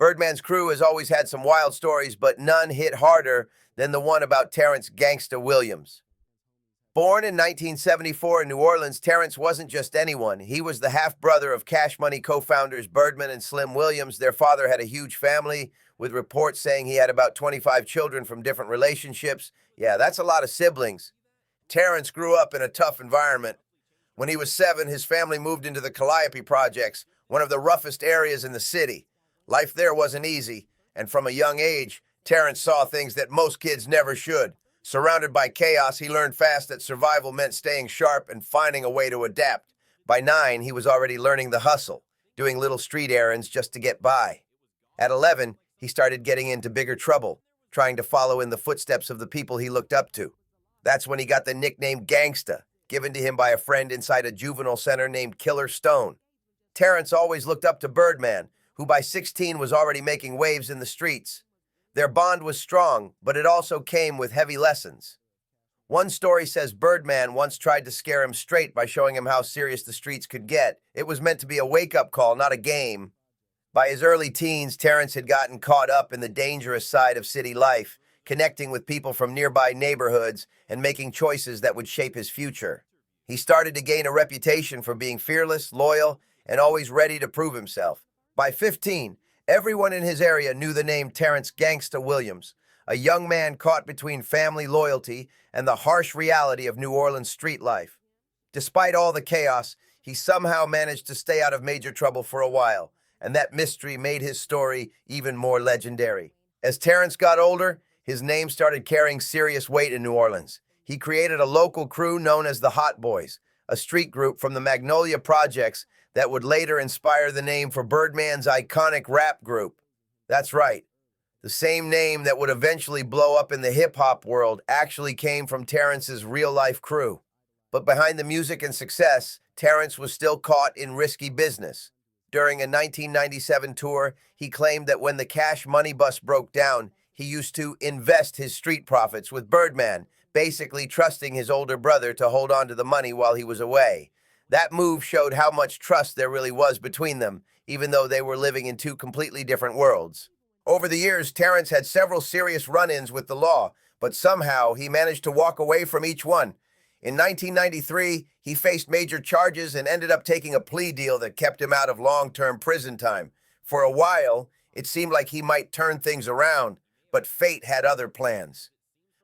Birdman's crew has always had some wild stories, but none hit harder than the one about Terrence "Gangsta" Williams. Born in 1974 in New Orleans, Terrence wasn't just anyone. He was the half-brother of Cash Money co-founders Birdman and Slim Williams. Their father had a huge family, with reports saying he had about 25 children from different relationships. Yeah, that's a lot of siblings. Terrence grew up in a tough environment. When he was 7, his family moved into the Calliope Projects, one of the roughest areas in the city. Life there wasn't easy, and from a young age, Terrence saw things that most kids never should. Surrounded by chaos, he learned fast that survival meant staying sharp and finding a way to adapt. By 9, he was already learning the hustle, doing little street errands just to get by. At 11, he started getting into bigger trouble, trying to follow in the footsteps of the people he looked up to. That's when he got the nickname Gangsta, given to him by a friend inside a juvenile center named Killer Stone. Terrence always looked up to Birdman, who by 16 was already making waves in the streets. Their bond was strong, but it also came with heavy lessons. One story says Birdman once tried to scare him straight by showing him how serious the streets could get. It was meant to be a wake-up call, not a game. By his early teens, Terrence had gotten caught up in the dangerous side of city life, connecting with people from nearby neighborhoods and making choices that would shape his future. He started to gain a reputation for being fearless, loyal, and always ready to prove himself. By 15, everyone in his area knew the name Terrence "Gangsta" Williams, a young man caught between family loyalty and the harsh reality of New Orleans street life. Despite all the chaos, he somehow managed to stay out of major trouble for a while, and that mystery made his story even more legendary. As Terrence got older, his name started carrying serious weight in New Orleans. He created a local crew known as the Hot Boys, a street group from the Magnolia Projects that would later inspire the name for Birdman's iconic rap group. That's right. The same name that would eventually blow up in the hip-hop world actually came from Terrence's real-life crew. But behind the music and success, Terrence was still caught in risky business. During a 1997 tour, he claimed that when the Cash Money bus broke down, he used to invest his street profits with Birdman, basically trusting his older brother to hold on to the money while he was away. That move showed how much trust there really was between them, even though they were living in two completely different worlds. Over the years, Terrence had several serious run-ins with the law, but somehow he managed to walk away from each one. In 1993, he faced major charges and ended up taking a plea deal that kept him out of long-term prison time. For a while, it seemed like he might turn things around, but fate had other plans.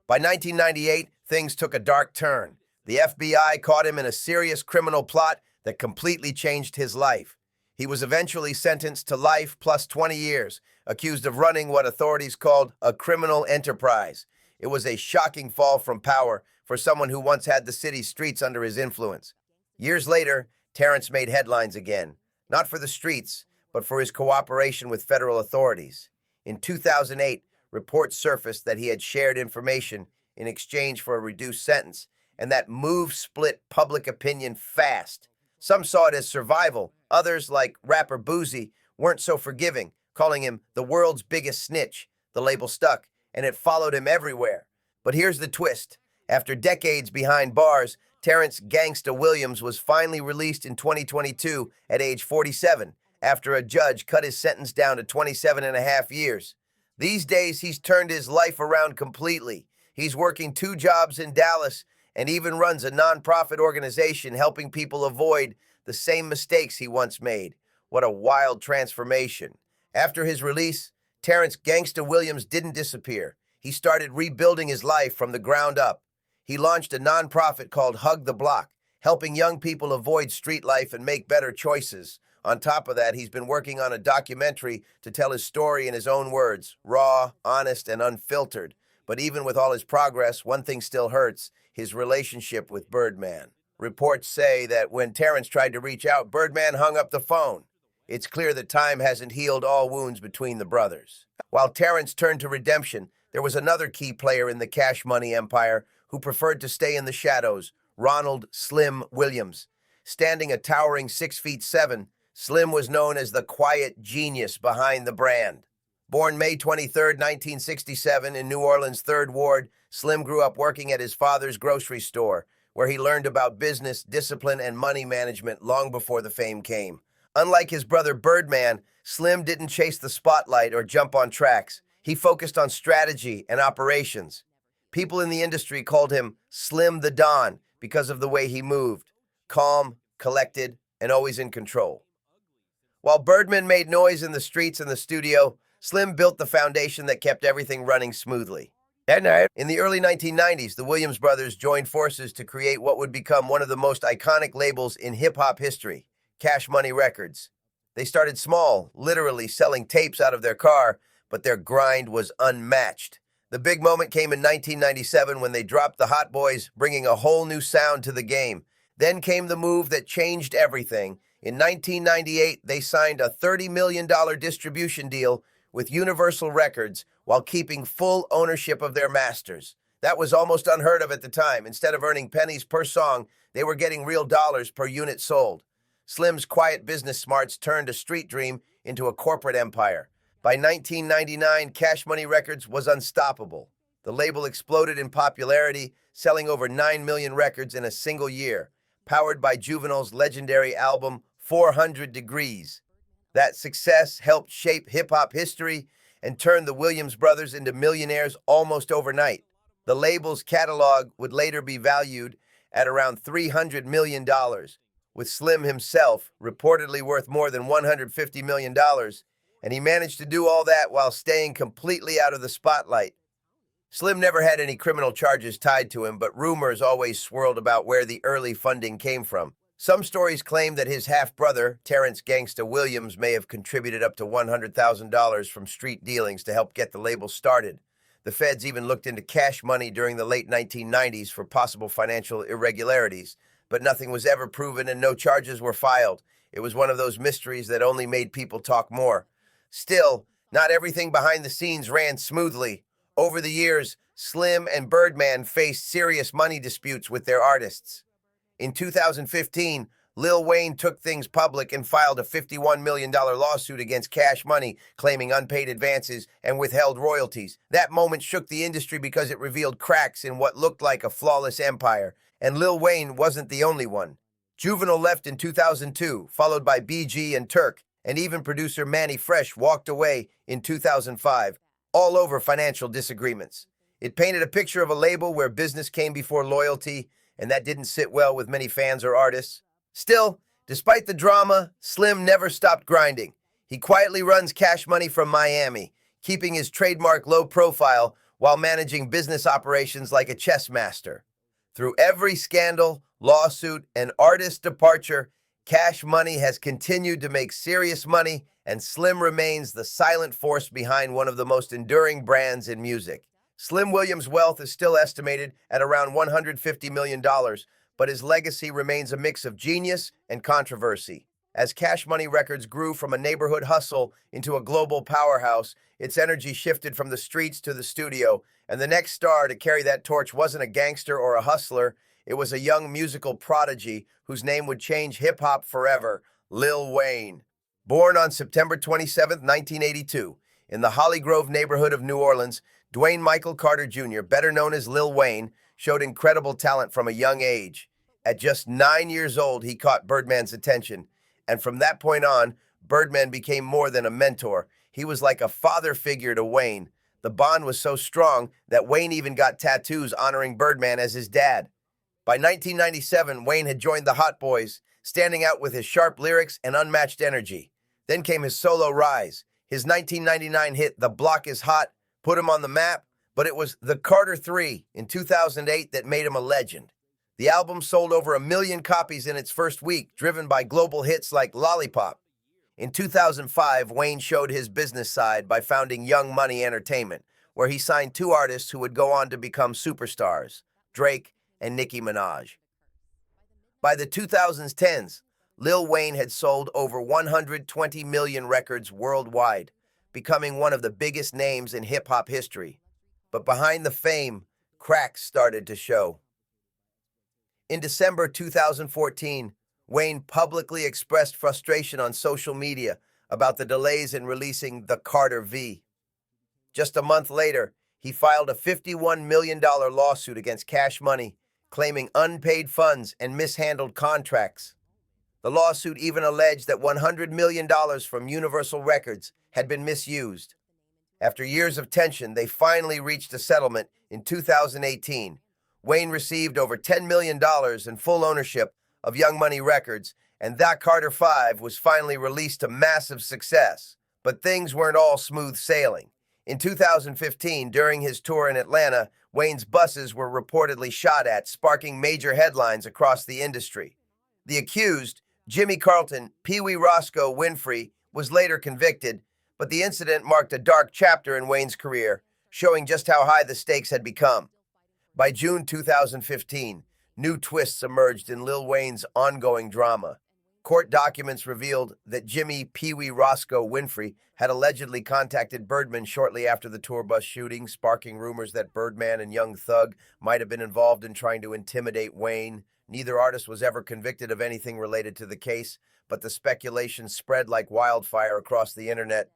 By 1998, things took a dark turn. The FBI caught him in a serious criminal plot that completely changed his life. He was eventually sentenced to life plus 20 years, accused of running what authorities called a criminal enterprise. It was a shocking fall from power for someone who once had the city's streets under his influence. Years later, Terrence made headlines again, not for the streets, but for his cooperation with federal authorities. In 2008, reports surfaced that he had shared information in exchange for a reduced sentence, and that move split public opinion fast. Some saw it as survival. Others, like rapper Boozy, weren't so forgiving, calling him the world's biggest snitch. The label stuck, and it followed him everywhere. But here's the twist. After decades behind bars, Terrence "Gangsta" Williams was finally released in 2022 at age 47, after a judge cut his sentence down to 27 and a half years. These days, he's turned his life around completely. He's working 2 jobs in Dallas and even runs a nonprofit organization helping people avoid the same mistakes he once made. What a wild transformation. After his release, Terrence "Gangsta" Williams didn't disappear. He started rebuilding his life from the ground up. He launched a nonprofit called Hug the Block, helping young people avoid street life and make better choices. On top of that, he's been working on a documentary to tell his story in his own words, raw, honest, and unfiltered. But even with all his progress, one thing still hurts: his relationship with Birdman. Reports say that when Terrence tried to reach out, Birdman hung up the phone. It's clear that time hasn't healed all wounds between the brothers. While Terrence turned to redemption, there was another key player in the Cash Money empire who preferred to stay in the shadows: Ronald "Slim" Williams. Standing a towering 6'7", Slim was known as the quiet genius behind the brand. Born May 23, 1967, in New Orleans' 3rd Ward, Slim grew up working at his father's grocery store, where he learned about business, discipline, and money management long before the fame came. Unlike his brother Birdman, Slim didn't chase the spotlight or jump on tracks. He focused on strategy and operations. People in the industry called him Slim the Don because of the way he moved, calm, collected, and always in control. While Birdman made noise in the streets and the studio, Slim built the foundation that kept everything running smoothly. In the early 1990s, the Williams brothers joined forces to create what would become one of the most iconic labels in hip-hop history, Cash Money Records. They started small, literally selling tapes out of their car, but their grind was unmatched. The big moment came in 1997 when they dropped the Hot Boys, bringing a whole new sound to the game. Then came the move that changed everything. In 1998, they signed a $30 million distribution deal with Universal Records while keeping full ownership of their masters. That was almost unheard of at the time. Instead of earning pennies per song, they were getting real dollars per unit sold. Slim's quiet business smarts turned a street dream into a corporate empire. By 1999, Cash Money Records was unstoppable. The label exploded in popularity, selling over 9 million records in a single year, powered by Juvenile's legendary album 400 Degrees. That success helped shape hip-hop history and turn the Williams brothers into millionaires almost overnight. The label's catalog would later be valued at around $300 million, with Slim himself reportedly worth more than $150 million, and he managed to do all that while staying completely out of the spotlight. Slim never had any criminal charges tied to him, but rumors always swirled about where the early funding came from. Some stories claim that his half-brother, Terrence "Gangsta" Williams, may have contributed up to $100,000 from street dealings to help get the label started. The feds even looked into Cash Money during the late 1990s for possible financial irregularities, but nothing was ever proven and no charges were filed. It was one of those mysteries that only made people talk more. Still, not everything behind the scenes ran smoothly. Over the years, Slim and Birdman faced serious money disputes with their artists. In 2015, Lil Wayne took things public and filed a $51 million lawsuit against Cash Money, claiming unpaid advances and withheld royalties. That moment shook the industry because it revealed cracks in what looked like a flawless empire. And Lil Wayne wasn't the only one. Juvenile left in 2002, followed by BG and Turk, and even producer Manny Fresh walked away in 2005, all over financial disagreements. It painted a picture of a label where business came before loyalty, and that didn't sit well with many fans or artists. Still, despite the drama, Slim never stopped grinding. He quietly runs Cash Money from Miami, keeping his trademark low profile while managing business operations like a chess master. Through every scandal, lawsuit, and artist departure, Cash Money has continued to make serious money, and Slim remains the silent force behind one of the most enduring brands in music. Slim Williams' wealth is still estimated at around $150 million, but his legacy remains a mix of genius and controversy. As Cash Money Records grew from a neighborhood hustle into a global powerhouse, its energy shifted from the streets to the studio, and the next star to carry that torch wasn't a gangster or a hustler. It was a young musical prodigy whose name would change hip-hop forever, Lil Wayne. Born on September 27, 1982, in the Holly Grove neighborhood of New Orleans, Dwayne Michael Carter Jr., better known as Lil Wayne, showed incredible talent from a young age. At just 9 years old, he caught Birdman's attention, and from that point on, Birdman became more than a mentor. He was like a father figure to Wayne. The bond was so strong that Wayne even got tattoos honoring Birdman as his dad. By 1997, Wayne had joined the Hot Boys, standing out with his sharp lyrics and unmatched energy. Then came his solo rise. His 1999 hit, The Block is Hot, put him on the map, but it was The Carter 3 in 2008 that made him a legend. The album sold over 1 million copies in its first week, driven by global hits like Lollipop. In 2005, Wayne showed his business side by founding Young Money Entertainment, where he signed 2 artists who would go on to become superstars, Drake and Nicki Minaj. By the 2010s, Lil Wayne had sold over 120 million records worldwide, becoming one of the biggest names in hip-hop history. But behind the fame, cracks started to show. In December 2014, Wayne publicly expressed frustration on social media about the delays in releasing The Carter V. Just a month later, he filed a $51 million lawsuit against Cash Money, claiming unpaid funds and mishandled contracts. The The lawsuit even alleged that $100 million from Universal Records had been misused. After years of tension, they finally reached a settlement in 2018. Wayne received over $10 million in full ownership of Young Money Records, and That Carter 5 was finally released to massive success. But things weren't all smooth sailing. In 2015, during his tour in Atlanta, Wayne's buses were reportedly shot at, sparking major headlines across the industry. The accused, Jimmy Carlton, Pee Wee Roscoe Winfrey, was later convicted, but the incident marked a dark chapter in Wayne's career, showing just how high the stakes had become. By June 2015, new twists emerged in Lil Wayne's ongoing drama. Court documents revealed that Jimmy Pee Wee Roscoe Winfrey had allegedly contacted Birdman shortly after the tour bus shooting, sparking rumors that Birdman and Young Thug might have been involved in trying to intimidate Wayne. Neither artist was ever convicted of anything related to the case, but the speculation spread like wildfire across the internet.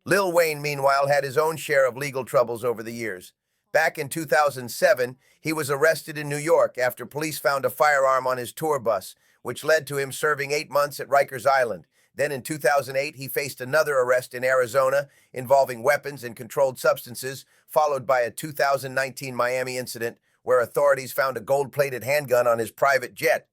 Lil Wayne, meanwhile, had his own share of legal troubles over the years. Back in 2007, he was arrested in New York after police found a firearm on his tour bus, which led to him serving 8 months at Rikers Island. Then in 2008, he faced another arrest in Arizona involving weapons and controlled substances, followed by a 2019 Miami incident where authorities found a gold-plated handgun on his private jet.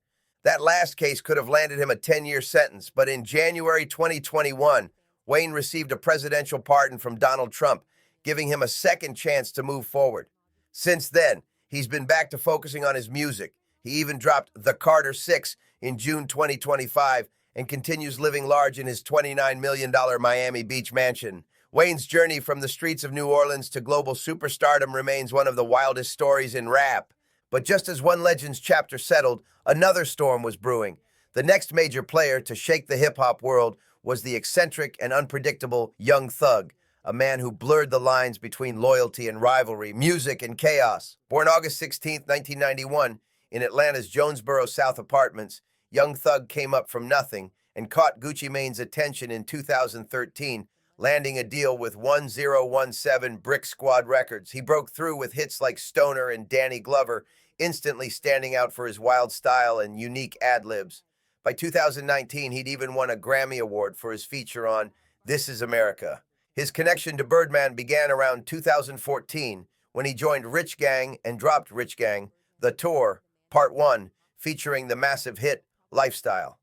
That last case could have landed him a 10-year sentence, but in January 2021, Wayne received a presidential pardon from Donald Trump, giving him a second chance to move forward. Since then, he's been back to focusing on his music. He even dropped The Carter 6 in June 2025 and continues living large in his $29 million Miami Beach mansion. Wayne's journey from the streets of New Orleans to global superstardom remains one of the wildest stories in rap. But just as one legend's chapter settled, another storm was brewing. The next major player to shake the hip-hop world was the eccentric and unpredictable Young Thug, a man who blurred the lines between loyalty and rivalry, music and chaos. Born August 16, 1991, in Atlanta's Jonesboro South Apartments, Young Thug came up from nothing and caught Gucci Mane's attention in 2013, landing a deal with 1017 Brick Squad Records. He broke through with hits like Stoner and Danny Glover, instantly standing out for his wild style and unique ad-libs. By 2019, he'd even won a Grammy Award for his feature on This Is America. His connection to Birdman began around 2014 when he joined Rich Gang and dropped Rich Gang, The Tour, Part 1, featuring the massive hit Lifestyle.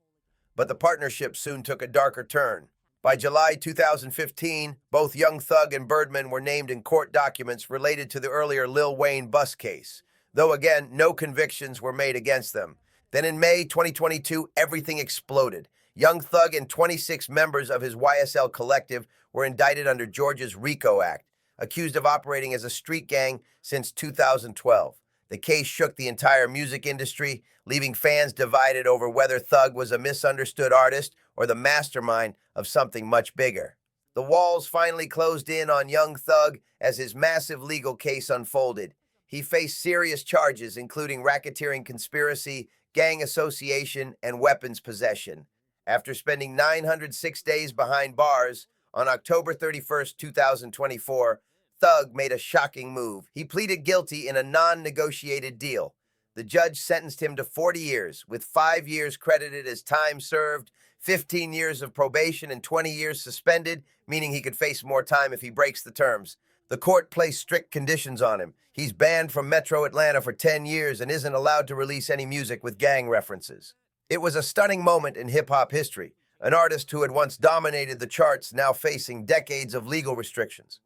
But the partnership soon took a darker turn. By July 2015, both Young Thug and Birdman were named in court documents related to the earlier Lil Wayne bus case, though again, no convictions were made against them. Then in May 2022, everything exploded. Young Thug and 26 members of his YSL collective were indicted under Georgia's RICO Act, accused of operating as a street gang since 2012. The case shook the entire music industry, leaving fans divided over whether Thug was a misunderstood artist or the mastermind of something much bigger. The walls finally closed in on Young Thug as his massive legal case unfolded. He faced serious charges, including racketeering conspiracy, gang association, and weapons possession. After spending 906 days behind bars, on October 31, 2024, Thug made a shocking move. He pleaded guilty in a non-negotiated deal. The judge sentenced him to 40 years, with 5 years credited as time served, 15 years of probation, and 20 years suspended, meaning he could face more time if he breaks the terms. The court placed strict conditions on him. He's banned from Metro Atlanta for 10 years and isn't allowed to release any music with gang references. It was a stunning moment in hip-hop history. An artist who had once dominated the charts now facing decades of legal restrictions.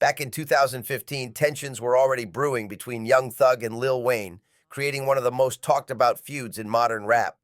Back in 2015, tensions were already brewing between Young Thug and Lil Wayne, creating one of the most talked-about feuds in modern rap.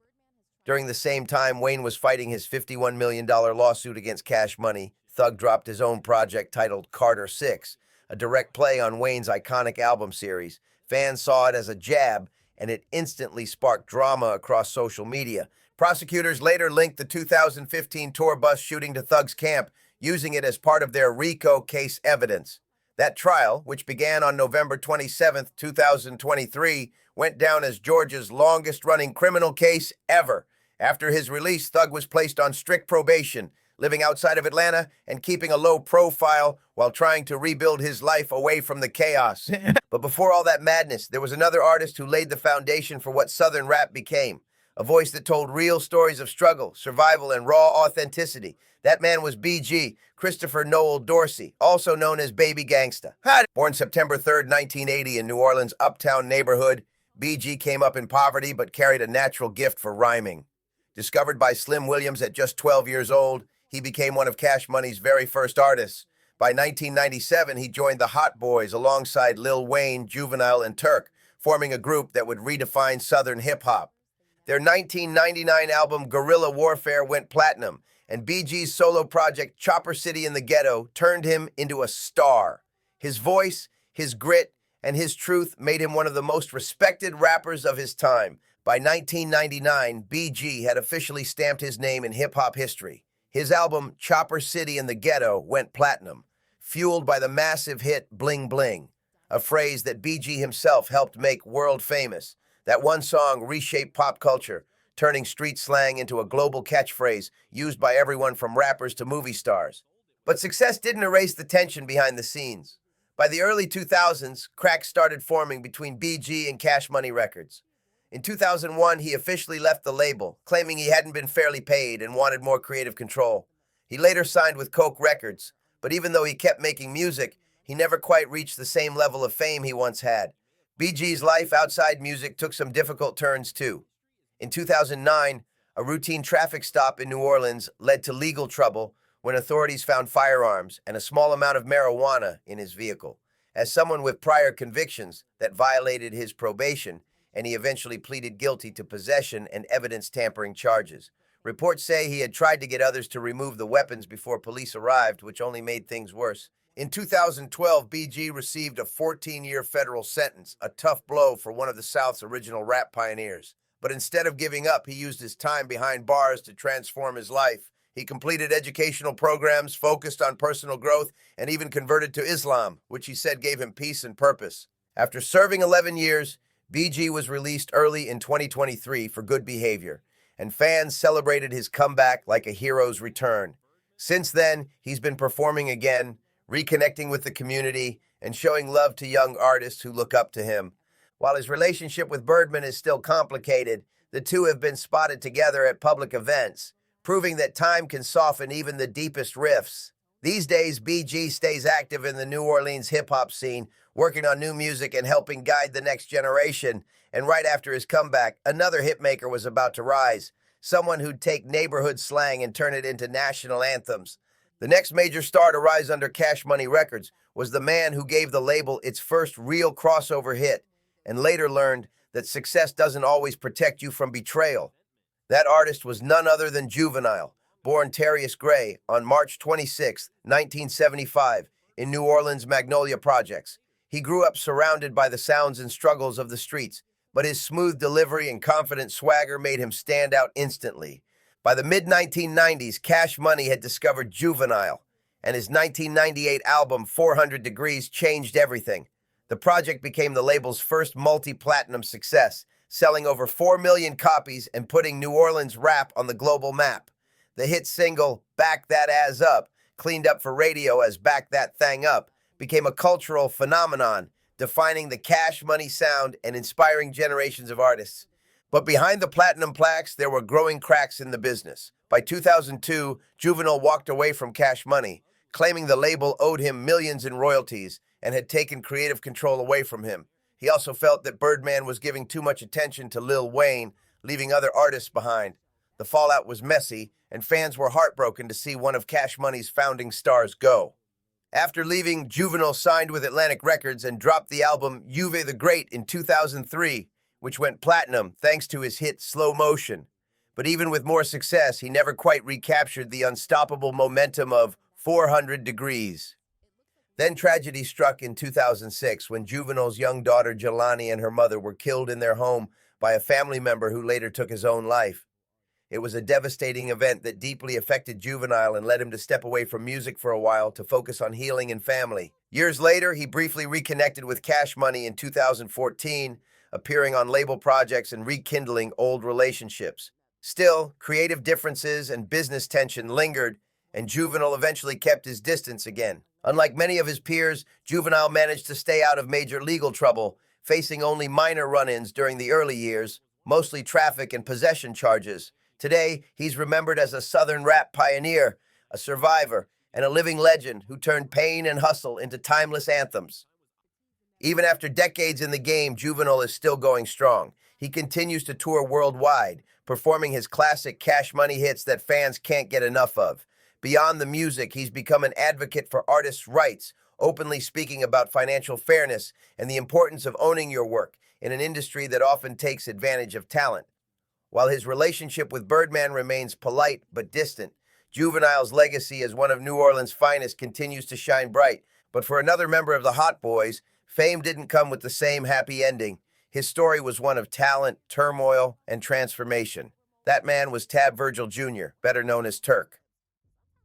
During the same time Wayne was fighting his $51 million lawsuit against Cash Money, Thug dropped his own project titled Carter 6, a direct play on Wayne's iconic album series. Fans saw it as a jab, and it instantly sparked drama across social media. Prosecutors later linked the 2015 tour bus shooting to Thug's camp, using it as part of their RICO case evidence. That trial, which began on November 27, 2023, went down as Georgia's longest-running criminal case ever. After his release, Thug was placed on strict probation, living outside of Atlanta and keeping a low profile while trying to rebuild his life away from the chaos. But before all that madness, there was another artist who laid the foundation for what Southern rap became. a voice that told real stories of struggle, survival, and raw authenticity. That man was BG, Christopher Noel Dorsey, also known as Baby Gangsta. Born September 3rd, 1980 in New Orleans' uptown neighborhood, BG came up in poverty but carried a natural gift for rhyming. Discovered by Slim Williams at just 12 years old, he became one of Cash Money's very first artists. By 1997, he joined the Hot Boys alongside Lil Wayne, Juvenile, and Turk, forming a group that would redefine Southern hip-hop. Their 1999 album Guerrilla Warfare went platinum, and BG's solo project Chopper City in the Ghetto turned him into a star. His voice, his grit, and his truth made him one of the most respected rappers of his time. By 1999, BG had officially stamped his name in hip-hop history. His album Chopper City in the Ghetto went platinum, fueled by the massive hit Bling Bling, a phrase that BG himself helped make world famous. That one song reshaped pop culture, turning street slang into a global catchphrase used by everyone from rappers to movie stars. But success didn't erase the tension behind the scenes. By the early 2000s, cracks started forming between BG and Cash Money Records. In 2001, he officially left the label, claiming he hadn't been fairly paid and wanted more creative control. He later signed with Coke Records, but even though he kept making music, he never quite reached the same level of fame he once had. BG's life outside music took some difficult turns too. In 2009, a routine traffic stop in New Orleans led to legal trouble when authorities found firearms and a small amount of marijuana in his vehicle. As someone with prior convictions that violated his probation, and he eventually pleaded guilty to possession and evidence tampering charges. Reports say he had tried to get others to remove the weapons before police arrived, which only made things worse. In 2012, BG received a 14-year federal sentence, a tough blow for one of the South's original rap pioneers. But instead of giving up, he used his time behind bars to transform his life. He completed educational programs, focused on personal growth, and even converted to Islam, which he said gave him peace and purpose. After serving 11 years, BG was released early in 2023 for good behavior, and fans celebrated his comeback like a hero's return. Since then, he's been performing again, reconnecting with the community, and showing love to young artists who look up to him. While his relationship with Birdman is still complicated, the two have been spotted together at public events, proving that time can soften even the deepest rifts. These days, BG stays active in the New Orleans hip-hop scene, working on new music and helping guide the next generation. And right after his comeback, another hitmaker was about to rise, someone who'd take neighborhood slang and turn it into national anthems. The next major star to rise under Cash Money Records was the man who gave the label its first real crossover hit, and later learned that success doesn't always protect you from betrayal. That artist was none other than Juvenile, born Terrence Gray on March 26, 1975, in New Orleans' Magnolia Projects. He grew up surrounded by the sounds and struggles of the streets, but his smooth delivery and confident swagger made him stand out instantly. By the mid-1990s, Cash Money had discovered Juvenile, and his 1998 album 400 Degrees changed everything. The project became the label's first multi-platinum success, selling over 4 million copies and putting New Orleans rap on the global map. The hit single, Back That Ass Up, cleaned up for radio as Back That Thang Up, became a cultural phenomenon, defining the Cash Money sound and inspiring generations of artists. But behind the platinum plaques, there were growing cracks in the business. By 2002, Juvenile walked away from Cash Money, claiming the label owed him millions in royalties and had taken creative control away from him. He also felt that Birdman was giving too much attention to Lil Wayne, leaving other artists behind. The fallout was messy, and fans were heartbroken to see one of Cash Money's founding stars go. After leaving, Juvenile signed with Atlantic Records and dropped the album Juve the Great in 2003, which went platinum thanks to his hit Slow Motion. But even with more success, he never quite recaptured the unstoppable momentum of 400 Degrees. Then tragedy struck in 2006 when Juvenile's young daughter Jelani and her mother were killed in their home by a family member who later took his own life. It was a devastating event that deeply affected Juvenile and led him to step away from music for a while to focus on healing and family. Years later, he briefly reconnected with Cash Money in 2014, appearing on label projects and rekindling old relationships. Still, creative differences and business tension lingered, and Juvenile eventually kept his distance again. Unlike many of his peers, Juvenile managed to stay out of major legal trouble, facing only minor run-ins during the early years. mostly traffic and possession charges. Today, he's remembered as a Southern rap pioneer, a survivor, and a living legend who turned pain and hustle into timeless anthems. Even after decades in the game, Juvenile is still going strong. He continues to tour worldwide, performing his classic Cash Money hits that fans can't get enough of. Beyond the music, he's become an advocate for artists' rights, openly speaking about financial fairness and the importance of owning your work in an industry that often takes advantage of talent. While his relationship with Birdman remains polite but distant, Juvenile's legacy as one of New Orleans' finest continues to shine bright. But for another member of the Hot Boys, fame didn't come with the same happy ending. His story was one of talent, turmoil, and transformation. That man was Tab Virgil Jr., better known as Turk.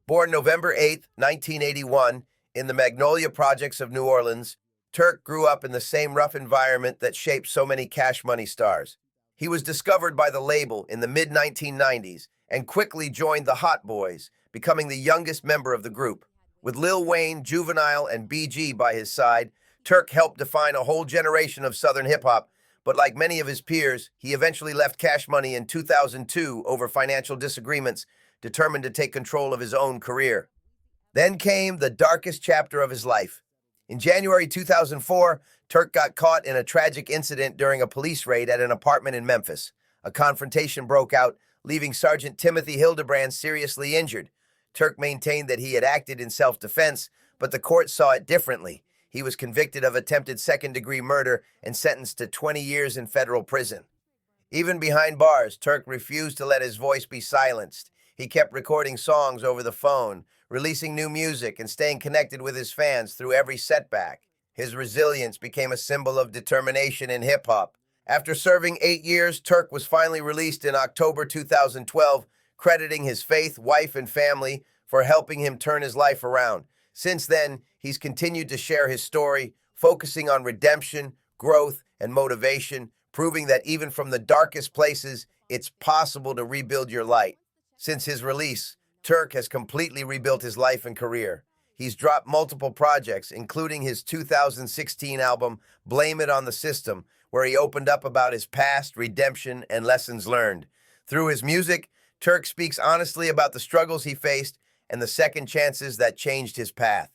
Born November 8, 1981, in the Magnolia Projects of New Orleans, Turk grew up in the same rough environment that shaped so many Cash Money stars. He was discovered by the label in the mid-1990s and quickly joined the Hot Boys, becoming the youngest member of the group. With Lil Wayne, Juvenile, and BG by his side, Turk helped define a whole generation of Southern hip-hop, but like many of his peers, he eventually left Cash Money in 2002 over financial disagreements, determined to take control of his own career. Then came the darkest chapter of his life. In January 2004, Turk got caught in a tragic incident during a police raid at an apartment in Memphis. A confrontation broke out, leaving Sergeant Timothy Hildebrand seriously injured. Turk maintained that he had acted in self-defense, but the court saw it differently. He was convicted of attempted second-degree murder and sentenced to 20 years in federal prison. Even behind bars, Turk refused to let his voice be silenced. He kept recording songs over the phone, releasing new music, and staying connected with his fans through every setback. His resilience became a symbol of determination in hip-hop. After serving 8 years, Turk was finally released in October 2012, crediting his faith, wife, and family for helping him turn his life around. Since then, he's continued to share his story, focusing on redemption, growth, and motivation, proving that even from the darkest places, it's possible to rebuild your light. Since his release, Turk has completely rebuilt his life and career. He's dropped multiple projects, including his 2016 album, Blame It on the System, where he opened up about his past, redemption, and lessons learned. Through his music, Turk speaks honestly about the struggles he faced and the second chances that changed his path.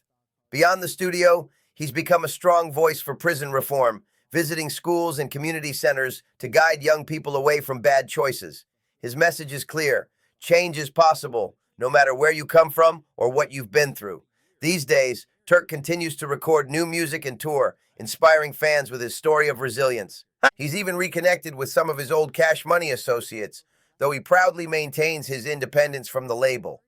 Beyond the studio, he's become a strong voice for prison reform, visiting schools and community centers to guide young people away from bad choices. His message is clear: change is possible, no matter where you come from or what you've been through. These days, Turk continues to record new music and tour, inspiring fans with his story of resilience. He's even reconnected with some of his old Cash Money associates, though he proudly maintains his independence from the label.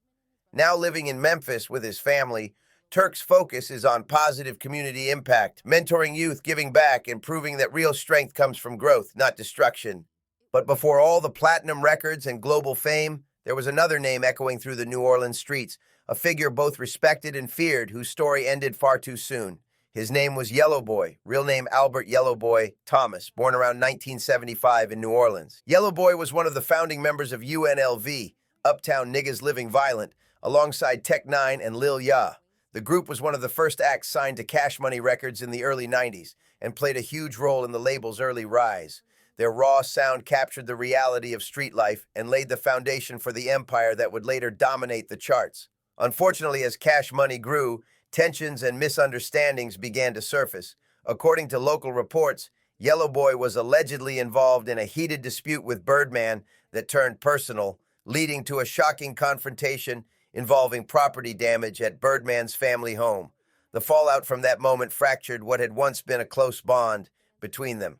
Now living in Memphis with his family, Turk's focus is on positive community impact, mentoring youth, giving back, and proving that real strength comes from growth, not destruction. But before all the platinum records and global fame, there was another name echoing through the New Orleans streets, a figure both respected and feared whose story ended far too soon. His name was Yellow Boy, real name Albert Yellow Boy Thomas, born around 1975 in New Orleans. Yellow Boy was one of the founding members of UNLV, Uptown Niggas Living Violent, alongside Tech Nine and Lil Ya. The group was one of the first acts signed to Cash Money Records in the early 90s and played a huge role in the label's early rise. Their raw sound captured the reality of street life and laid the foundation for the empire that would later dominate the charts. Unfortunately, as Cash Money grew, tensions and misunderstandings began to surface. According to local reports, Yellow Boy was allegedly involved in a heated dispute with Birdman that turned personal, leading to a shocking confrontation involving property damage at Birdman's family home. The fallout from that moment fractured what had once been a close bond between them.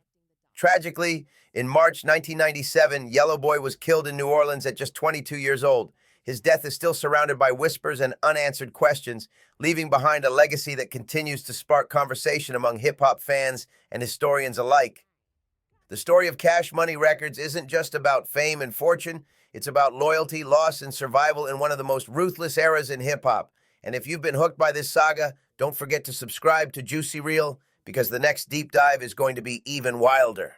Tragically, in March 1997, Yellow Boy was killed in New Orleans at just 22 years old. His death is still surrounded by whispers and unanswered questions, leaving behind a legacy that continues to spark conversation among hip-hop fans and historians alike. The story of Cash Money Records isn't just about fame and fortune. It's about loyalty, loss, and survival in one of the most ruthless eras in hip-hop. And if you've been hooked by this saga, don't forget to subscribe to Juicy Reel, because the next deep dive is going to be even wilder.